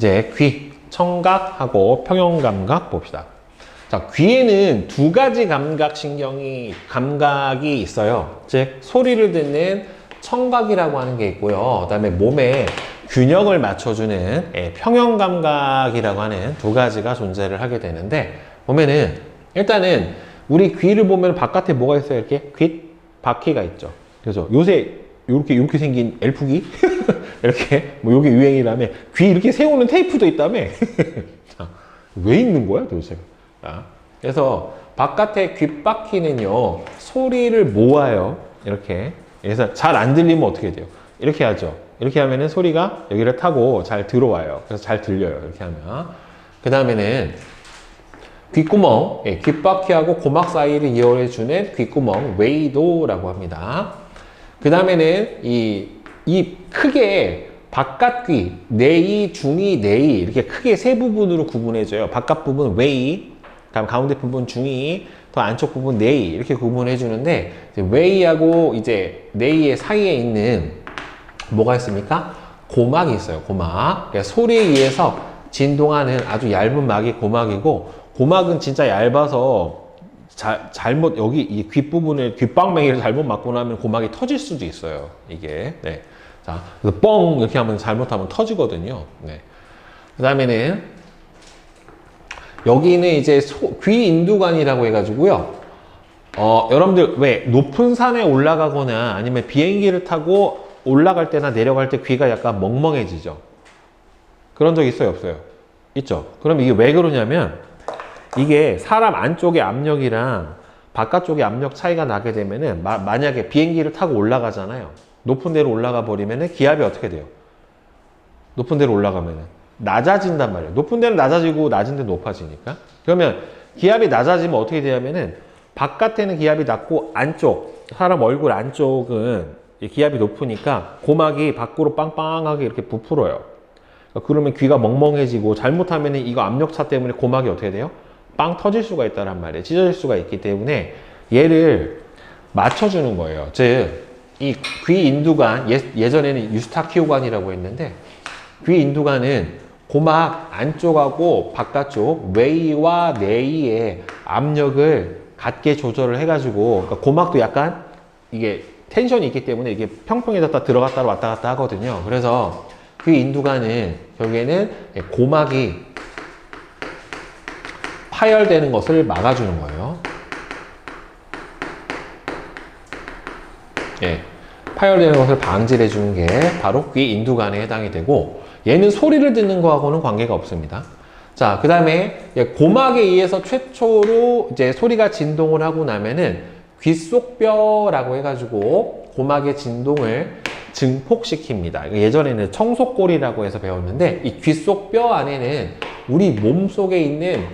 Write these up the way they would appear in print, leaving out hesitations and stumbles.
이제 귀, 청각하고 평형감각 봅시다. 자, 귀에는 두 가지 감각이 있어요. 즉, 소리를 듣는 청각이라고 하는 게 있고요. 그 다음에 몸에 균형을 맞춰주는 평형감각이라고 하는 두 가지가 존재를 하게 되는데, 보면은, 일단은, 우리 귀를 보면 바깥에 뭐가 있어요? 이렇게 귀 바퀴가 있죠. 그래서 요새 이렇게 생긴 엘프귀? 이렇게, 뭐, 요게 유행이라며. 귀 이렇게 세우는 테이프도 있다며. 자, 왜 있는 거야, 도대체? 자, 그래서 바깥에 귓바퀴는요, 소리를 모아요. 이렇게. 그래서 잘 안 들리면 어떻게 돼요? 이렇게 하죠. 이렇게 하면은 소리가 여기를 타고 잘 들어와요. 그래서 잘 들려요. 이렇게 하면. 그 다음에는 귓구멍, 귓바퀴하고 고막 사이를 이어해주는 귓구멍, 웨이도라고 합니다. 그 다음에는 이 크게 바깥귀, 내이, 중이, 내이 이렇게 크게 세 부분으로 구분해줘요. 바깥 부분 웨이, 다음 가운데 부분 중이, 더 안쪽 부분 내이 이렇게 구분해 주는데, 웨이하고 이제 내이의 사이에 있는 뭐가 있습니까? 고막이 있어요. 고막. 그러니까 소리에 의해서 진동하는 아주 얇은 막이 고막이고, 고막은 진짜 얇아서 잘못 여기 이 귓부분에 귓방맹이를 잘못 맞고 나면 고막이 터질 수도 있어요. 이게. 네. 자, 그래서 뻥 이렇게 하면 잘못하면 터지거든요. 네. 그 다음에는 여기는 이제 귀 인두관이라고 해가지고요. 여러분들 왜 높은 산에 올라가거나 아니면 비행기를 타고 올라갈 때나 내려갈 때 귀가 약간 멍멍해지죠. 그런 적 있어요, 없어요? 있죠. 그럼 이게 왜 그러냐면, 이게 사람 안쪽의 압력이랑 바깥쪽의 압력 차이가 나게 되면은, 만약에 비행기를 타고 올라가잖아요. 높은 데로 올라가 버리면은 기압이 어떻게 돼요? 높은 데로 올라가면은 낮아진단 말이에요. 높은 데는 낮아지고 낮은 데는 높아지니까. 그러면 기압이 낮아지면 어떻게 되냐면은, 바깥에는 기압이 낮고 안쪽, 사람 얼굴 안쪽은 기압이 높으니까 고막이 밖으로 빵빵하게 이렇게 부풀어요. 그러면 귀가 멍멍해지고, 잘못하면은 이거 압력차 때문에 고막이 어떻게 돼요? 빵 터질 수가 있다란 말이에요. 찢어질 수가 있기 때문에 얘를 맞춰주는 거예요. 즉, 이 귀 인두관, 예전에는 유스타키오관이라고 했는데, 귀 인두관은 고막 안쪽하고 바깥쪽 웨이와 내이의 압력을 같게 조절을 해가지고, 그러니까 고막도 약간 이게 텐션이 있기 때문에 이게 평평해졌다 들어갔다 왔다 갔다 하거든요. 그래서 귀 인두관은 결국에는 고막이 파열되는 것을 막아주는 거예요. 파열되는 것을 방지해 주는 게 바로 귀 인두관에 해당이 되고, 얘는 소리를 듣는 거하고는 관계가 없습니다. 자, 그 다음에 고막에 의해서 최초로 이제 소리가 진동을 하고 나면은 귓속뼈라고 해가지고 고막의 진동을 증폭시킵니다. 예전에는 청속골이라고 해서 배웠는데, 이 귓속뼈 안에는 우리 몸 속에 있는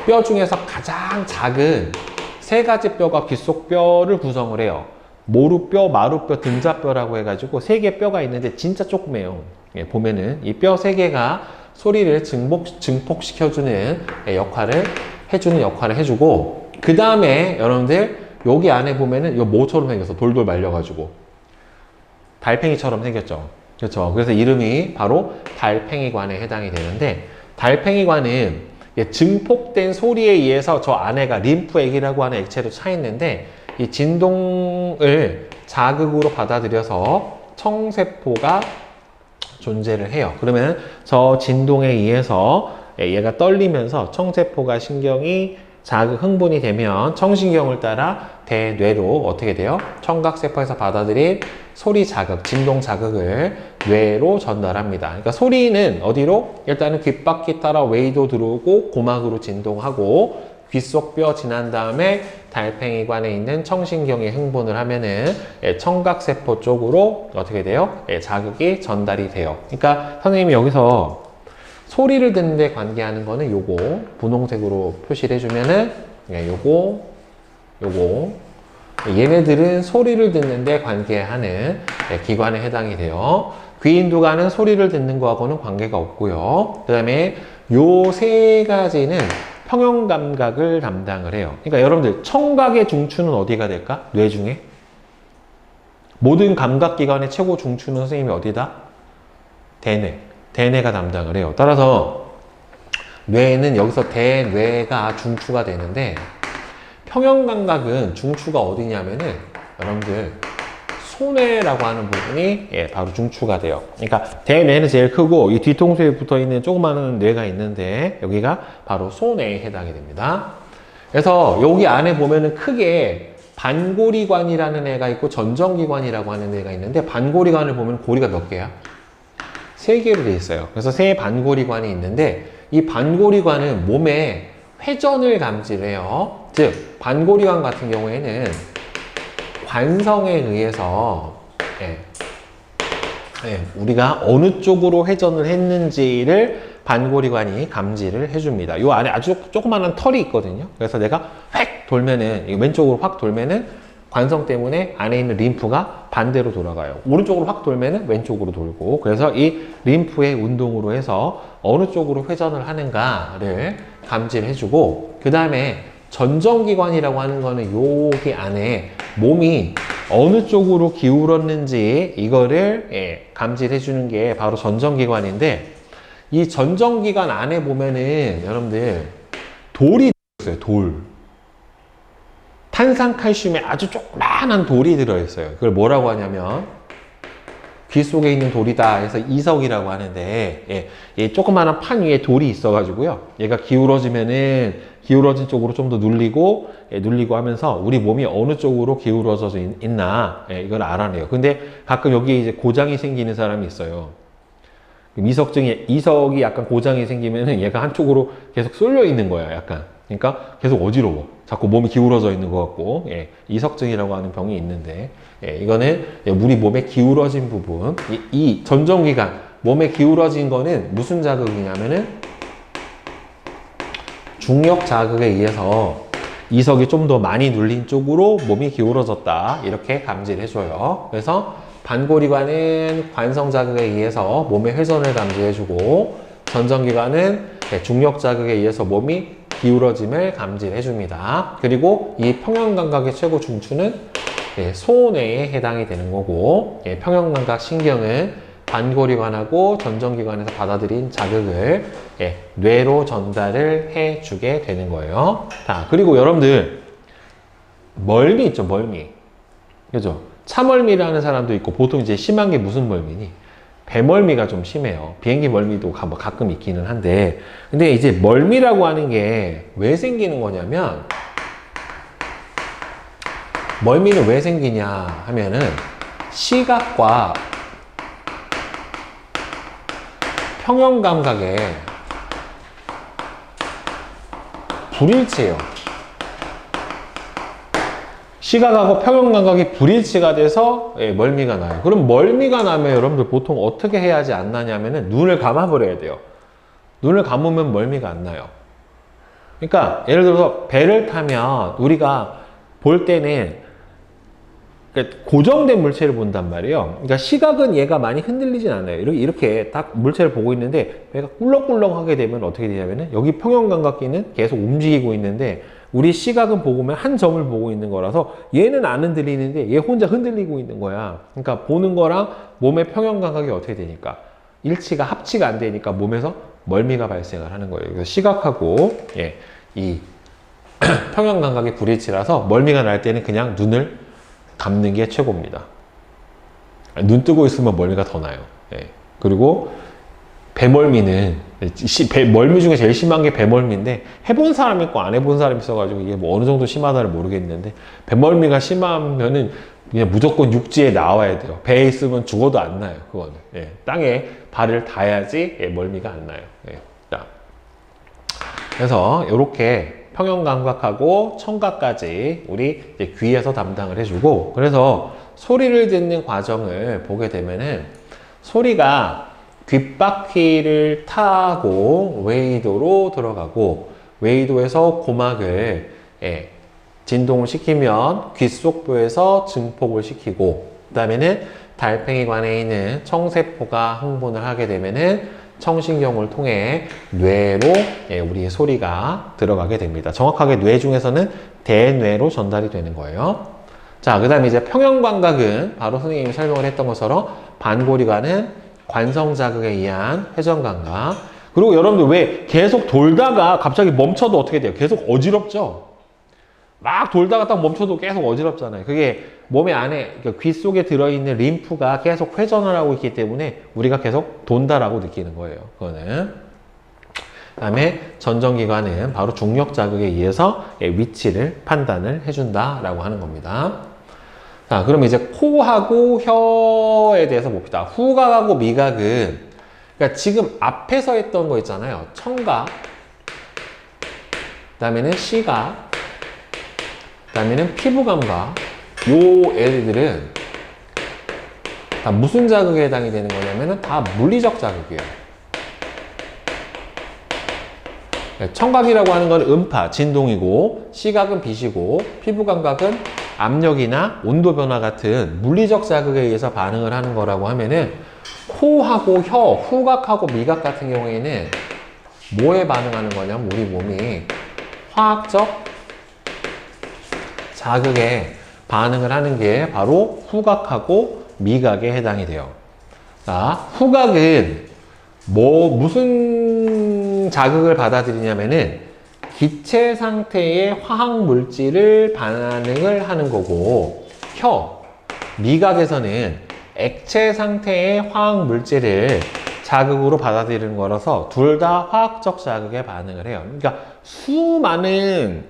뼈 중에서 가장 작은 세 가지 뼈가 귓속뼈를 구성을 해요. 모루뼈, 마루뼈, 등자뼈라고 해가지고 세 개 뼈가 있는데 진짜 조그매요. 보면은 이 뼈 세 개가 소리를 증폭시켜주는 역할을 해주고, 그 다음에 여러분들 여기 안에 보면은 이 모처럼 생겨서 돌돌 말려가지고 달팽이처럼 생겼죠. 그렇죠. 그래서 이름이 바로 달팽이관에 해당이 되는데, 달팽이관은 증폭된 소리에 의해서 저 안에가 림프액이라고 하는 액체도 차 있는데, 이 진동을 자극으로 받아들여서 청세포가 존재를 해요. 그러면 저 진동에 의해서 얘가 떨리면서 청세포가 신경이 흥분이 되면 청신경을 따라 대뇌로 어떻게 돼요? 청각세포에서 받아들인 소리 자극, 진동 자극을 뇌로 전달합니다. 그러니까 소리는 어디로? 일단은 귓바퀴 따라 웨이도 들어오고 고막으로 진동하고, 귓속뼈 지난 다음에 달팽이관에 있는 청신경이 흥분을 하면은 청각세포 쪽으로 어떻게 돼요? 자극이 전달이 돼요. 그러니까 선생님이 여기서 소리를 듣는데 관계하는 거는 요거 분홍색으로 표시를 해주면은 요거 얘네들은 소리를 듣는데 관계하는 기관에 해당이 돼요. 귀인두관은 소리를 듣는 거하고는 관계가 없고요. 그 다음에 요 세 가지는 평형감각을 담당을 해요. 그러니까 여러분들 청각의 중추는 어디가 될까? 뇌 중에? 모든 감각기관의 최고 중추는 선생님이 어디다? 대뇌. 대뇌가 담당을 해요. 따라서 뇌는 여기서 대뇌가 중추가 되는데 평형감각은 중추가 어디냐면은 여러분들 소뇌라고 하는 부분이 바로 중추가 돼요. 그러니까 대뇌는 제일 크고 이 뒤통수에 붙어 있는 조그마한 뇌가 있는데 여기가 바로 소뇌에 해당이 됩니다. 그래서 여기 안에 보면은 크게 반고리관이라는 애가 있고 전정기관이라고 하는 애가 있는데 반고리관을 보면 고리가 몇 개야? 3개로 되어 있어요. 그래서 3반고리관이 있는데 이 반고리관은 몸의 회전을 감지를 해요. 즉 반고리관 같은 경우에는 관성에 의해서 우리가 어느 쪽으로 회전을 했는지를 반고리관이 감지를 해줍니다. 이 안에 아주 조그마한 털이 있거든요. 그래서 내가 획 돌면은 왼쪽으로 확 돌면은 관성 때문에 안에 있는 림프가 반대로 돌아가요. 오른쪽으로 확 돌면은 왼쪽으로 돌고, 그래서 이 림프의 운동으로 해서 어느 쪽으로 회전을 하는가를 감지를 해주고, 그 다음에 전정기관이라고 하는 거는 여기 안에 몸이 어느 쪽으로 기울었는지 이거를 감지를 해주는 게 바로 전정기관인데, 이 전정기관 안에 보면은 여러분들 돌이 들어있어요. 돌. 탄산칼슘에 아주 조그만한 돌이 들어있어요. 그걸 뭐라고 하냐면 귀 속에 있는 돌이다 해서 이석이라고 하는데, 이 조그마한 판 위에 돌이 있어가지고요. 얘가 기울어지면은 기울어진 쪽으로 좀 더 눌리고 눌리고 하면서 우리 몸이 어느 쪽으로 기울어져 있나 이걸 알아내요. 근데 가끔 여기에 이제 고장이 생기는 사람이 있어요. 이석이 약간 고장이 생기면은 얘가 한쪽으로 계속 쏠려 있는 거야, 약간. 그러니까 계속 어지러워. 자꾸 몸이 기울어져 있는 것 같고, 이석증이라고 하는 병이 있는데, 이거는 우리 몸의 기울어진 부분, 이 전정기관, 몸에 기울어진 거는 무슨 자극이냐면은 중력 자극에 의해서 이석이 좀 더 많이 눌린 쪽으로 몸이 기울어졌다, 이렇게 감지를 해줘요. 그래서 반고리관은 관성 자극에 의해서 몸의 회전을 감지해주고, 전정기관은 중력 자극에 의해서 몸이 기울어짐을 감지를 해줍니다. 그리고 이 평형감각의 최고 중추는 소뇌에 해당이 되는 거고, 평형감각 신경은 반고리관하고 전정기관에서 받아들인 자극을 뇌로 전달을 해주게 되는 거예요. 자, 그리고 여러분들 멀미 있죠, 멀미. 그죠? 차멀미라는 사람도 있고, 보통 이제 심한 게 무슨 멀미니? 배멀미가 좀 심해요. 비행기 멀미도 가끔 있기는 한데, 근데 이제 멀미라고 하는 게 왜 생기는 거냐면, 멀미는 왜 생기냐 하면은 시각과 평형감각에 불일치예요. 시각하고 평형감각이 불일치가 돼서 멀미가 나요. 그럼 멀미가 나면 여러분들 보통 어떻게 해야지 안 나냐면은 눈을 감아버려야 돼요. 눈을 감으면 멀미가 안 나요. 그러니까 예를 들어서 배를 타면 우리가 볼 때는 고정된 물체를 본단 말이에요. 그러니까 시각은 얘가 많이 흔들리진 않아요. 이렇게 딱 물체를 보고 있는데 배가 꿀렁꿀렁하게 되면 어떻게 되냐면은 여기 평형감각기는 계속 움직이고 있는데 우리 시각은 보면 한 점을 보고 있는 거라서 얘는 안 흔들리는데 얘 혼자 흔들리고 있는 거야. 그러니까 보는 거랑 몸의 평형감각이 어떻게 되니까 합치가 안 되니까 몸에서 멀미가 발생을 하는 거예요. 그래서 시각하고 이 평형감각이 불일치라서 멀미가 날 때는 그냥 눈을 감는 게 최고입니다. 눈 뜨고 있으면 멀미가 더 나요. 그리고 배멀미는 멀미 중에 제일 심한 게 배멀미인데 해본 사람 있고 안 해본 사람 있어가지고 이게 뭐 어느 정도 심하다를 모르겠는데 배멀미가 심하면은 그냥 무조건 육지에 나와야 돼요. 배에 있으면 죽어도 안 나요. 그거는 땅에 발을 닿아야지 멀미가 안 나요. 자, 그래서 이렇게 평형감각하고 청각까지 우리 이제 귀에서 담당을 해주고, 그래서 소리를 듣는 과정을 보게 되면은 소리가 귓바퀴를 타고 웨이도로 들어가고, 웨이도에서 고막을 진동을 시키면 귓속부에서 증폭을 시키고, 그 다음에는 달팽이관에 있는 청세포가 흥분을 하게 되면은 청신경을 통해 뇌로 우리의 소리가 들어가게 됩니다. 정확하게 뇌 중에서는 대뇌로 전달이 되는 거예요. 자, 그 다음에 이제 평형감각은 바로 선생님이 설명을 했던 것처럼 반고리관은 관성 자극에 의한 회전 감각. 그리고 여러분들 왜 계속 돌다가 갑자기 멈춰도 어떻게 돼요? 계속 어지럽죠? 막 돌다가 딱 멈춰도 계속 어지럽잖아요. 그게 몸의 안에, 그러니까 귀 속에 들어있는 림프가 계속 회전을 하고 있기 때문에 우리가 계속 돈다라고 느끼는 거예요. 그거는. 그 다음에 전정기관은 바로 중력 자극에 의해서 위치를 판단을 해준다라고 하는 겁니다. 자, 그럼 이제 코하고 혀에 대해서 봅시다. 후각하고 미각은, 그러니까 지금 앞에서 했던 거 있잖아요. 청각, 그 다음에는 시각, 그 다음에는 피부감각. 요 애들은 다 무슨 자극에 해당이 되는 거냐면은 다 물리적 자극이에요. 청각이라고 하는 건 음파, 진동이고, 시각은 빛이고, 피부 감각은 압력이나 온도 변화 같은 물리적 자극에 의해서 반응을 하는 거라고 하면은, 코하고 혀, 후각하고 미각 같은 경우에는 뭐에 반응하는 거냐면 우리 몸이 화학적 자극에 반응을 하는 게 바로 후각하고 미각에 해당이 돼요. 자, 후각은 무슨 자극을 받아들이냐면은 기체 상태의 화학 물질을 반응을 하는 거고, 미각에서는 액체 상태의 화학 물질을 자극으로 받아들이는 거라서 둘 다 화학적 자극에 반응을 해요. 그러니까 수많은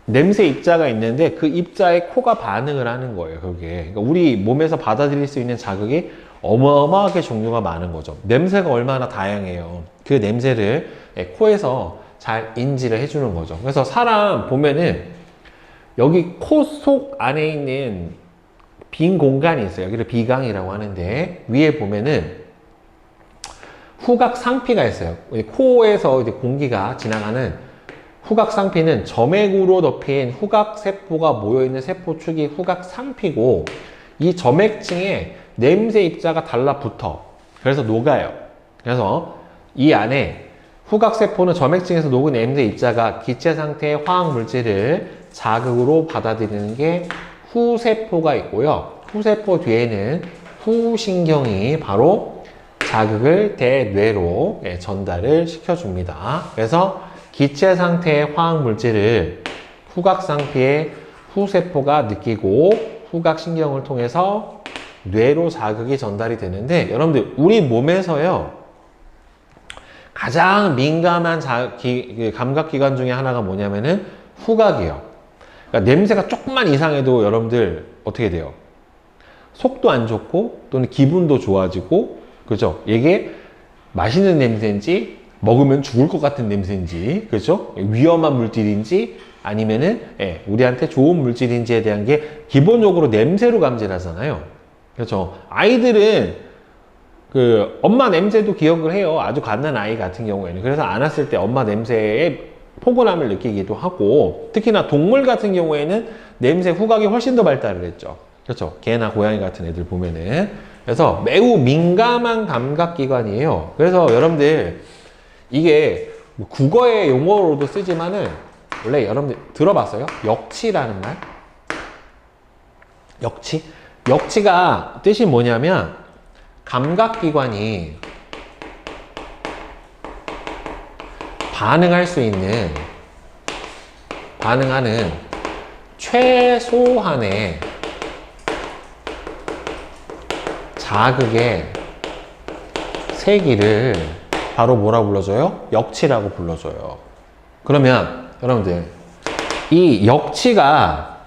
냄새 입자가 있는데 그 입자에 코가 반응을 하는 거예요. 그게. 그러니까 우리 몸에서 받아들일 수 있는 자극이 어마어마하게 종류가 많은 거죠. 냄새가 얼마나 다양해요. 그 냄새를 코에서 잘 인지를 해주는 거죠. 그래서 사람 보면은 여기 코 속 안에 있는 빈 공간이 있어요. 여기를 비강이라고 하는데 위에 보면은 후각 상피가 있어요. 코에서 이제 공기가 지나가는 후각 상피는 점액으로 덮인 후각 세포가 모여있는 세포축이 후각 상피고, 이 점액층에 냄새 입자가 달라붙어. 그래서 녹아요. 그래서 이 안에 후각 세포는 점액층에서 녹은 냄새 입자가 기체 상태의 화학 물질을 자극으로 받아들이는 게 후세포가 있고요. 후세포 뒤에는 후신경이 바로 자극을 대뇌로 전달을 시켜줍니다. 그래서 기체 상태의 화학 물질을 후각 상피의 후세포가 느끼고 후각신경을 통해서 뇌로 자극이 전달이 되는데, 여러분들 우리 몸에서요 가장 민감한 감각기관 중에 하나가 뭐냐면은 후각이에요. 그러니까 냄새가 조금만 이상해도 여러분들 어떻게 돼요? 속도 안 좋고 또는 기분도 좋아지고, 그죠? 이게 맛있는 냄새인지 먹으면 죽을 것 같은 냄새인지, 그죠? 위험한 물질인지 아니면은 우리한테 좋은 물질인지에 대한 게 기본적으로 냄새로 감지를 하잖아요. 그렇죠? 아이들은 엄마 냄새도 기억을 해요. 아주 갓난 아이 같은 경우에는. 그래서 안았을 때 엄마 냄새에 포근함을 느끼기도 하고, 특히나 동물 같은 경우에는 냄새 후각이 훨씬 더 발달을 했죠. 그렇죠? 개나 고양이 같은 애들 보면은. 그래서 매우 민감한 감각기관이에요. 그래서 여러분들 이게 국어의 용어로도 쓰지만은 원래 여러분들 들어봤어요? 역치라는 말? 역치? 역치가 뜻이 뭐냐면 감각기관이 반응하는 최소한의 자극의 세기를 바로 뭐라고 불러줘요? 역치라고 불러줘요. 그러면 여러분들 이 역치가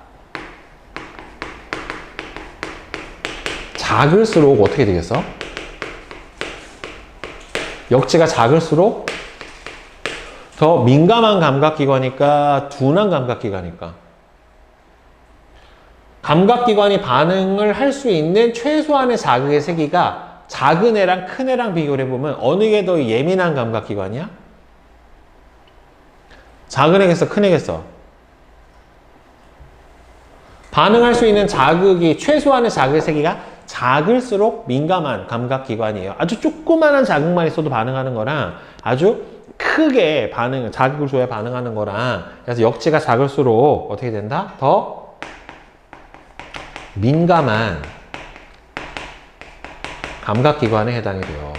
작을수록 어떻게 되겠어? 역치가 작을수록 더 민감한 감각기관이니까 둔한 감각기관이니까, 감각기관이 반응을 할 수 있는 최소한의 자극의 세기가 작은 애랑 큰 애랑 비교를 해보면 어느 게 더 예민한 감각기관이야? 작은 애겠어? 큰 애겠어? 반응할 수 있는 자극이 최소한의 자극의 세기가 작을수록 민감한 감각기관이에요. 아주 조그마한 자극만 있어도 반응하는 거랑 아주 크게 자극을 줘야 반응하는 거랑, 그래서 역치가 작을수록 어떻게 된다? 더 민감한 감각기관에 해당이 돼요.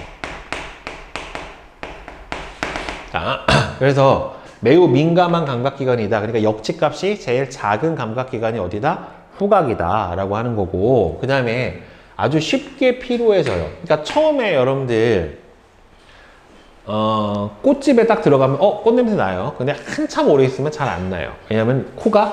자, 그래서 매우 민감한 감각기관이다. 그러니까 역치값이 제일 작은 감각기관이 어디다? 후각이다 라고 하는 거고, 그 다음에 아주 쉽게 피로해져요. 그러니까 처음에 여러분들 꽃집에 딱 들어가면 꽃냄새 나요. 근데 한참 오래 있으면 잘 안 나요. 왜냐면 코가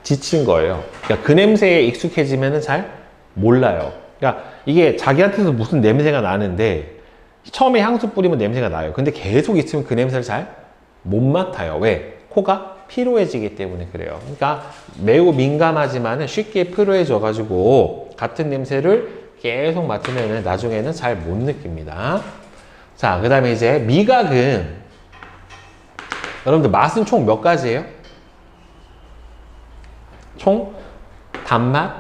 지친 거예요. 그러니까 그 냄새에 익숙해지면 잘 몰라요. 그러니까 이게 자기한테서 무슨 냄새가 나는데 처음에 향수 뿌리면 냄새가 나요. 근데 계속 있으면 그 냄새를 잘 못 맡아요. 왜? 코가 피로해지기 때문에 그래요. 그러니까 매우 민감하지만 쉽게 피로해져 가지고 같은 냄새를 계속 맡으면 나중에는 잘 못 느낍니다. 자, 그 다음에 이제 미각은 여러분들 맛은 총 몇 가지예요? 총 단맛,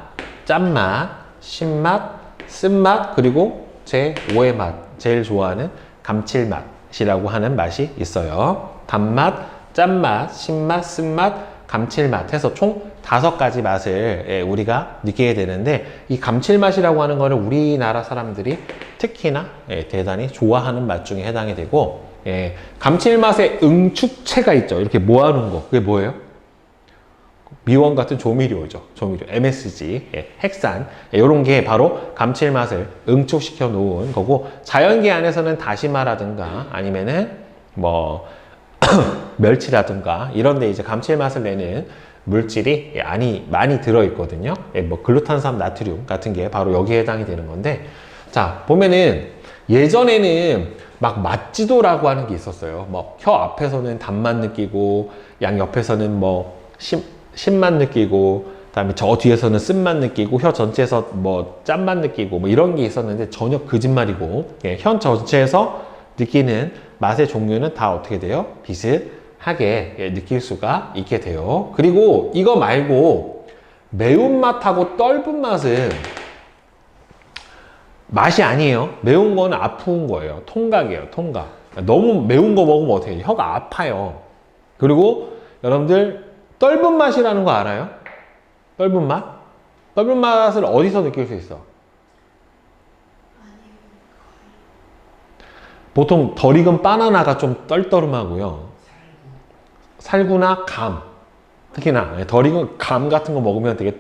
짠맛, 신맛, 쓴맛, 그리고 제 5의 맛, 제일 좋아하는 감칠맛이라고 하는 맛이 있어요. 단맛, 짠맛, 신맛, 쓴맛, 감칠맛 해서 총 5가지 맛을 우리가 느끼게 되는데, 이 감칠맛이라고 하는 거는 우리나라 사람들이 특히나 대단히 좋아하는 맛 중에 해당이 되고, 감칠맛의 응축체가 있죠. 이렇게 모아놓은 거. 그게 뭐예요? 미원 같은 조미료죠. 조미료, MSG, 핵산, 이런 게 바로 감칠맛을 응축시켜 놓은 거고, 자연계 안에서는 다시마라든가 아니면은 뭐 멸치라든가 이런 데 이제 감칠맛을 내는 물질이 많이 들어있거든요. 뭐 글루탄산 나트륨 같은 게 바로 여기에 해당이 되는 건데, 자, 보면은 예전에는 막 맛지도라고 하는 게 있었어요. 뭐 혀 앞에서는 단맛 느끼고 양 옆에서는 뭐 신맛 느끼고, 그다음에 저 뒤에서는 쓴맛 느끼고, 혀 전체에서 뭐 짠맛 느끼고, 뭐 이런 게 있었는데 전혀 거짓말이고, 혀 전체에서 느끼는 맛의 종류는 다 어떻게 돼요? 비슷하게 느낄 수가 있게 돼요. 그리고 이거 말고 매운맛하고 떫은 맛은 맛이 아니에요. 매운 거는 아픈 거예요. 통각이에요. 통각. 너무 매운 거 먹으면 어떻게 해요? 혀가 아파요. 그리고 여러분들 떫은 맛이라는 거 알아요? 떫은 맛? 떫은 맛을 어디서 느낄 수 있어? 보통 덜 익은 바나나가 좀 떨떠름하고요. 살구나 감, 특히나 덜 익은 감 같은 거 먹으면 되게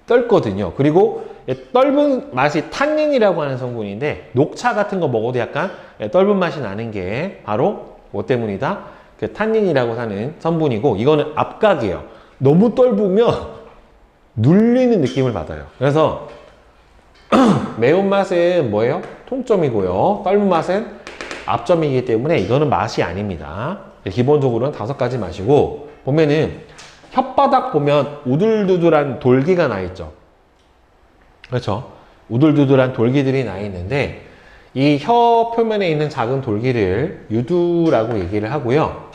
떫거든요. 그리고 떫은 맛이 탄닌이라고 하는 성분인데, 녹차 같은 거 먹어도 약간 떫은 맛이 나는 게 바로 뭐 때문이다? 그 탄닌이라고 하는 성분이고, 이거는 압각이에요. 너무 떫으면 눌리는 느낌을 받아요. 그래서 매운맛은 뭐예요? 통점이고요. 떫은 맛은 압점이기 때문에 이거는 맛이 아닙니다. 기본적으로는 5가지 맛이고, 보면은 혓바닥 보면 우둘두둘한 돌기가 나 있죠. 그렇죠? 우둘두둘한 돌기들이 나 있는데, 이 혀 표면에 있는 작은 돌기를 유두라고 얘기를 하고요.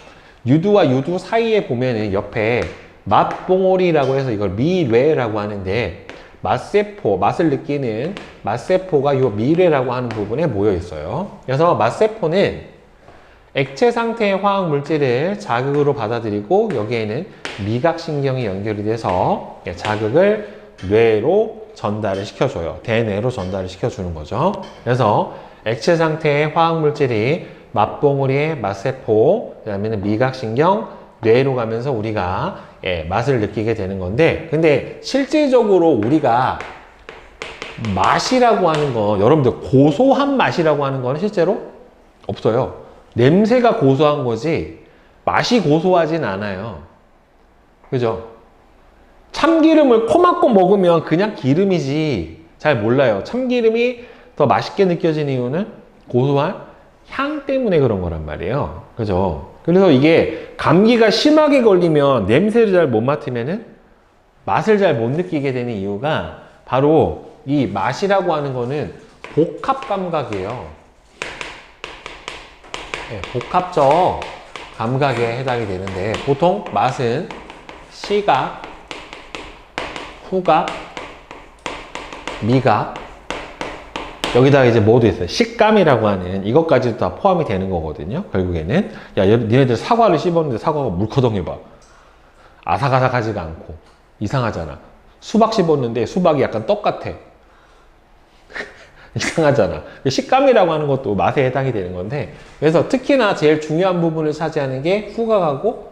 유두와 유두 사이에 보면은 옆에 맛봉오리라고 해서 이걸 미뢰라고 하는데, 맛세포, 맛을 느끼는 맛세포가 이 미뢰라고 하는 부분에 모여 있어요. 그래서 맛세포는 액체 상태의 화학 물질을 자극으로 받아들이고, 여기에는 미각신경이 연결이 돼서 자극을 뇌로 전달을 시켜줘요. 대뇌로 전달을 시켜주는 거죠. 그래서 액체 상태의 화학 물질이 맛봉우리의 맛세포, 그 다음에는 미각신경, 뇌로 가면서 우리가 맛을 느끼게 되는 건데, 근데 실질적으로 우리가 맛이라고 하는 거, 여러분들 고소한 맛이라고 하는 거는 실제로 없어요. 냄새가 고소한 거지 맛이 고소하진 않아요. 그죠? 참기름을 코 막고 먹으면 그냥 기름이지 잘 몰라요. 참기름이 더 맛있게 느껴지는 이유는 고소한 향 때문에 그런 거란 말이에요. 그죠? 그래서 이게 감기가 심하게 걸리면 냄새를 잘 못 맡으면은 맛을 잘 못 느끼게 되는 이유가 바로 이 맛이라고 하는 거는 복합 감각이에요. 복합적 감각에 해당이 되는데, 보통 맛은 시각, 후각, 미각, 여기다가 이제 뭐도 있어요. 식감이라고 하는 이것까지도 다 포함이 되는 거거든요. 결국에는 야, 니네들 사과를 씹었는데 사과가 물커덩해봐. 아삭아삭하지가 않고 이상하잖아. 수박 씹었는데 수박이 약간 떡 같아. 이상하잖아. 식감이라고 하는 것도 맛에 해당이 되는 건데, 그래서 특히나 제일 중요한 부분을 차지하는 게 후각하고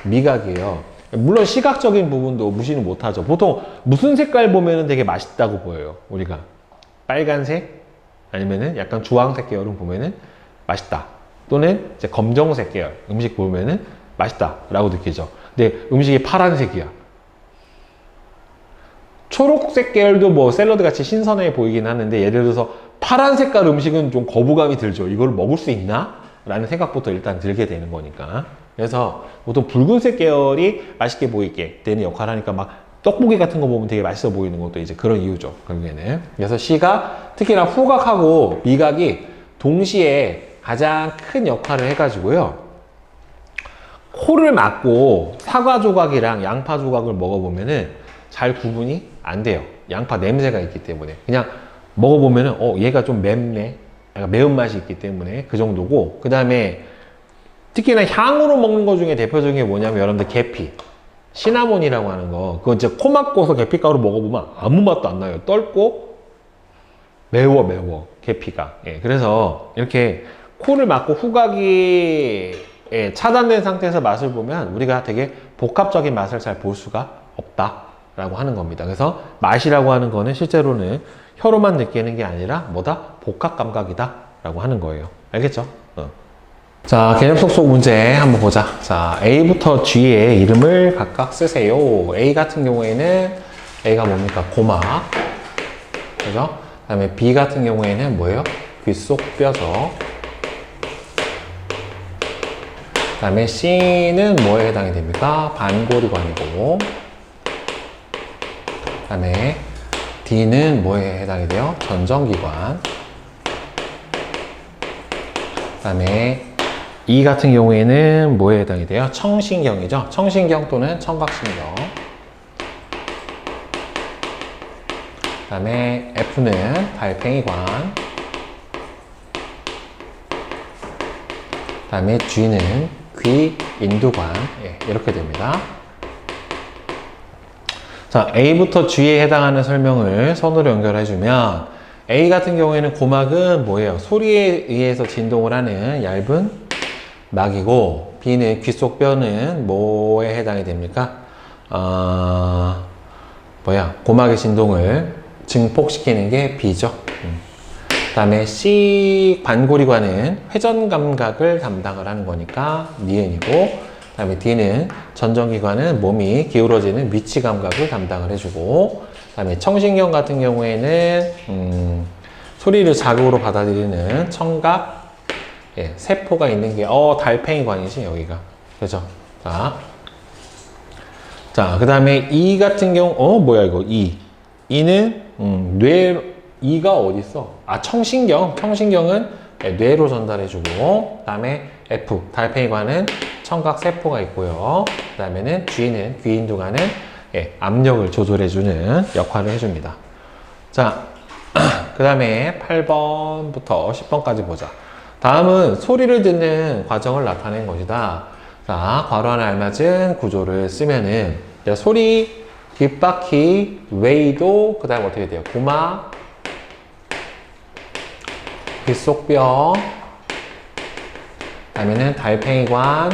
미각이에요. 물론 시각적인 부분도 무시는 못하죠. 보통 무슨 색깔 보면은 되게 맛있다고 보여요. 우리가 빨간색 아니면은 약간 주황색 계열은 보면은 맛있다. 또는 이제 검정색 계열 음식 보면은 맛있다라고 느끼죠. 근데 음식이 파란색이야. 초록색 계열도 뭐 샐러드 같이 신선해 보이긴 하는데, 예를 들어서 파란 색깔 음식은 좀 거부감이 들죠. 이걸 먹을 수 있나? 라는 생각부터 일단 들게 되는 거니까. 그래서 보통 붉은색 계열이 맛있게 보이게 되는 역할을 하니까, 막 떡볶이 같은 거 보면 되게 맛있어 보이는 것도 이제 그런 이유죠, 결국에는. 그래서 시각, 특히나 후각하고 미각이 동시에 가장 큰 역할을 해가지고요, 코를 막고 사과 조각이랑 양파 조각을 먹어보면은 잘 구분이 안 돼요. 양파 냄새가 있기 때문에. 그냥 먹어보면은 얘가 좀 맵네, 약간 매운맛이 있기 때문에 그 정도고, 그 다음에 특히나 향으로 먹는 것 중에 대표적인 게 뭐냐면, 여러분들 계피, 시나몬이라고 하는 거, 그거 이제 코 막고서 계피가루 먹어보면 아무 맛도 안 나요. 떫고 매워 계피가. 예, 그래서 이렇게 코를 막고 후각이 차단된 상태에서 맛을 보면 우리가 되게 복합적인 맛을 잘 볼 수가 없다라고 하는 겁니다. 그래서 맛이라고 하는 거는 실제로는 혀로만 느끼는 게 아니라 뭐다? 복합 감각이다라고 하는 거예요. 알겠죠? 자, 개념 속속 문제 한번 보자. 자, A부터 G의 이름을 각각 쓰세요. A 같은 경우에는 A가 뭡니까? 고막. 그죠? 그 다음에 B 같은 경우에는 뭐예요? 귓속 뼈죠. 그 다음에 C는 뭐에 해당이 됩니까? 반고리관이고. 그 다음에 D는 뭐에 해당이 돼요? 전정기관. 그 다음에 E 같은 경우에는 뭐에 해당이 돼요? 청신경이죠. 청신경 또는 청각신경. 그 다음에 F는 달팽이관. 그 다음에 G는 귀, 인두관. 예, 이렇게 됩니다. 자, A부터 G에 해당하는 설명을 선으로 연결해주면, A 같은 경우에는 고막은 뭐예요? 소리에 의해서 진동을 하는 얇은 막이고, B는 귓속 뼈는 뭐에 해당이 됩니까? 고막의 진동을 증폭시키는 게 B죠. 그 다음에 C 반고리관은 회전 감각을 담당을 하는 거니까 니은이고, 그 다음에 D는 전정기관은 몸이 기울어지는 위치 감각을 담당을 해주고, 그 다음에 청신경 같은 경우에는 소리를 자극으로 받아들이는 청각, 예, 세포가 있는 게 달팽이관이지 여기가. 그죠? 자, 그 다음에 E 같은 경우 뭐야 이거 E는 E가 어디 있어? 청신경은 뇌로 전달해주고, 그 다음에 F 달팽이관은 청각 세포가 있고요. 그 다음에는 G는 귀인두관은 압력을 조절해주는 역할을 해줍니다. 자, 그 다음에 8번부터 10번까지 보자. 다음은 소리를 듣는 과정을 나타낸 것이다. 자, 괄호 안에 알맞은 구조를 쓰면은 소리, 귓바퀴, 웨이도, 그 다음에 어떻게 돼요? 고막, 귓속뼈, 그 다음에는 달팽이관,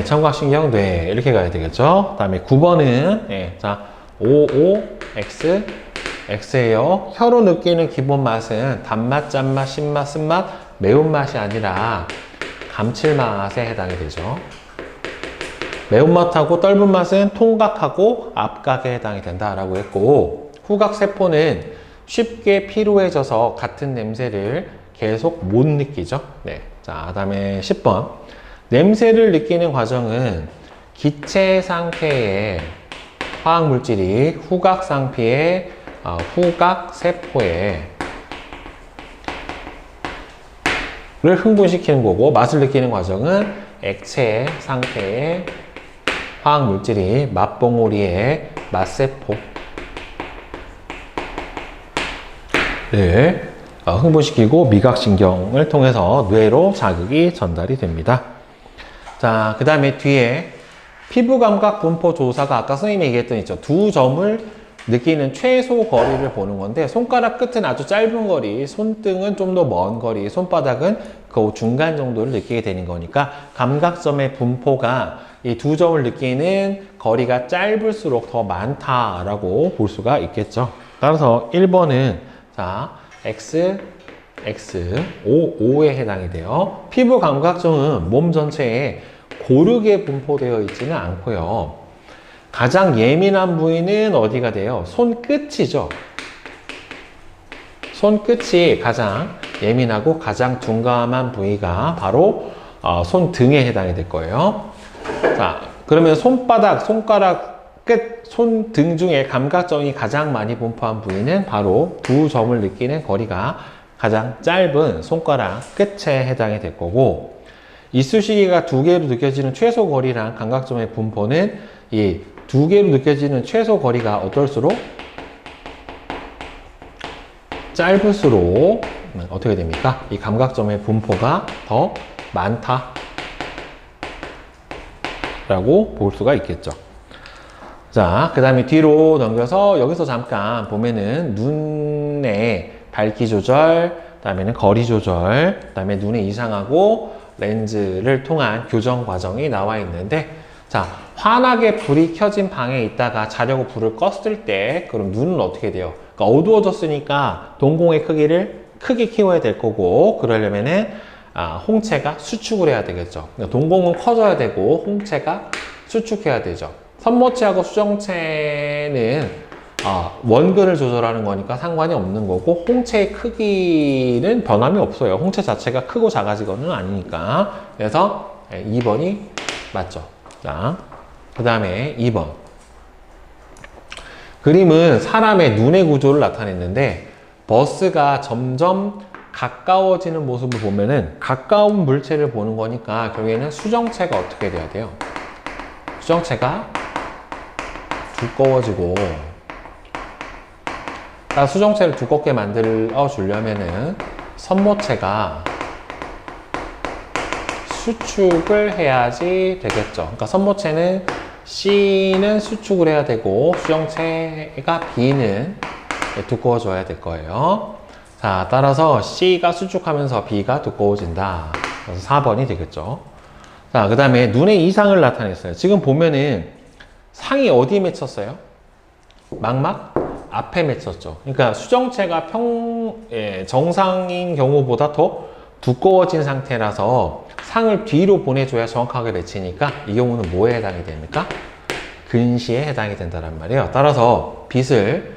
청각신경, 뇌 이렇게 가야 되겠죠? 그 다음에 9번은 자, OOX X예요. 혀로 느끼는 기본 맛은 단맛, 짠맛, 신맛, 쓴맛, 매운맛이 아니라 감칠맛에 해당이 되죠. 매운맛하고 떫은 맛은 통각하고 압각에 해당이 된다라고 했고, 후각세포는 쉽게 피로해져서 같은 냄새를 계속 못 느끼죠. 네. 자, 그 다음에 10번. 냄새를 느끼는 과정은 기체 상태의 화학물질이 후각 상피의 후각세포에 를 흥분시키는 거고, 맛을 느끼는 과정은 액체 상태의 화학물질이 맛봉오리의 맛세포를 흥분시키고 미각신경을 통해서 뇌로 자극이 전달이 됩니다. 자, 그 다음에 뒤에 피부감각 분포 조사가 아까 선생님이 얘기했던 있죠. 두 점을 느끼는 최소 거리를 보는 건데, 손가락 끝은 아주 짧은 거리, 손등은 좀 더 먼 거리, 손바닥은 그 중간 정도를 느끼게 되는 거니까 감각점의 분포가 이 두 점을 느끼는 거리가 짧을수록 더 많다라고 볼 수가 있겠죠. 따라서 1번은 자 X, X, 5에 해당이 돼요. 피부 감각점은 몸 전체에 고르게 분포되어 있지는 않고요. 가장 예민한 부위는 어디가 돼요? 손끝이죠. 손끝이 가장 예민하고 가장 둔감한 부위가 바로 손등에 해당이 될 거예요. 자, 그러면 손바닥, 손가락 끝, 손등 중에 감각점이 가장 많이 분포한 부위는 바로 두 점을 느끼는 거리가 가장 짧은 손가락 끝에 해당이 될 거고, 이쑤시개가 두 개로 느껴지는 최소 거리랑 감각점의 분포는 이 두 개로 느껴지는 최소 거리가 어떨수록 짧을수록 어떻게 됩니까? 이 감각점의 분포가 더 많다 라고 볼 수가 있겠죠. 자, 그 다음에 뒤로 넘겨서 여기서 잠깐 보면은 눈의 밝기 조절, 그 다음에는 거리 조절, 그 다음에 눈의 이상하고 렌즈를 통한 교정 과정이 나와 있는데, 자, 환하게 불이 켜진 방에 있다가 자려고 불을 껐을 때 그럼 눈은 어떻게 돼요? 그러니까 어두워졌으니까 동공의 크기를 크게 키워야 될 거고, 그러려면은 홍채가 수축을 해야 되겠죠. 그러니까 동공은 커져야 되고 홍채가 수축해야 되죠. 선모체하고 수정체는 원근을 조절하는 거니까 상관이 없는 거고, 홍채의 크기는 변함이 없어요. 홍채 자체가 크고 작아지거는 아니니까. 그래서 2번이 맞죠. 자, 그 다음에 2번. 그림은 사람의 눈의 구조를 나타냈는데, 버스가 점점 가까워지는 모습을 보면은 가까운 물체를 보는 거니까 결국에는 수정체가 어떻게 돼야 돼요? 수정체가 두꺼워지고, 수정체를 두껍게 만들어 주려면은 선모체가 수축을 해야지 되겠죠. 그러니까 선모체는 C는 수축을 해야 되고 수정체가 B는 두꺼워져야 될 거예요. 자, 따라서 C가 수축하면서 B가 두꺼워진다. 그래서 4번이 되겠죠. 자, 그 다음에 눈의 이상을 나타냈어요. 지금 보면은 상이 어디에 맺혔어요? 망막 앞에 맺혔죠. 그러니까 수정체가 정상인 경우보다 더 두꺼워진 상태라서 상을 뒤로 보내줘야 정확하게 맺히니까 이 경우는 뭐에 해당이 됩니까? 근시에 해당이 된다는 말이에요. 따라서 빛을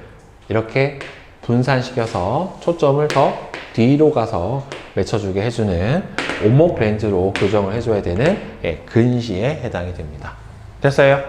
이렇게 분산시켜서 초점을 더 뒤로 가서 맺혀주게 해주는 오목 렌즈로 교정을 해줘야 되는 근시에 해당이 됩니다. 됐어요?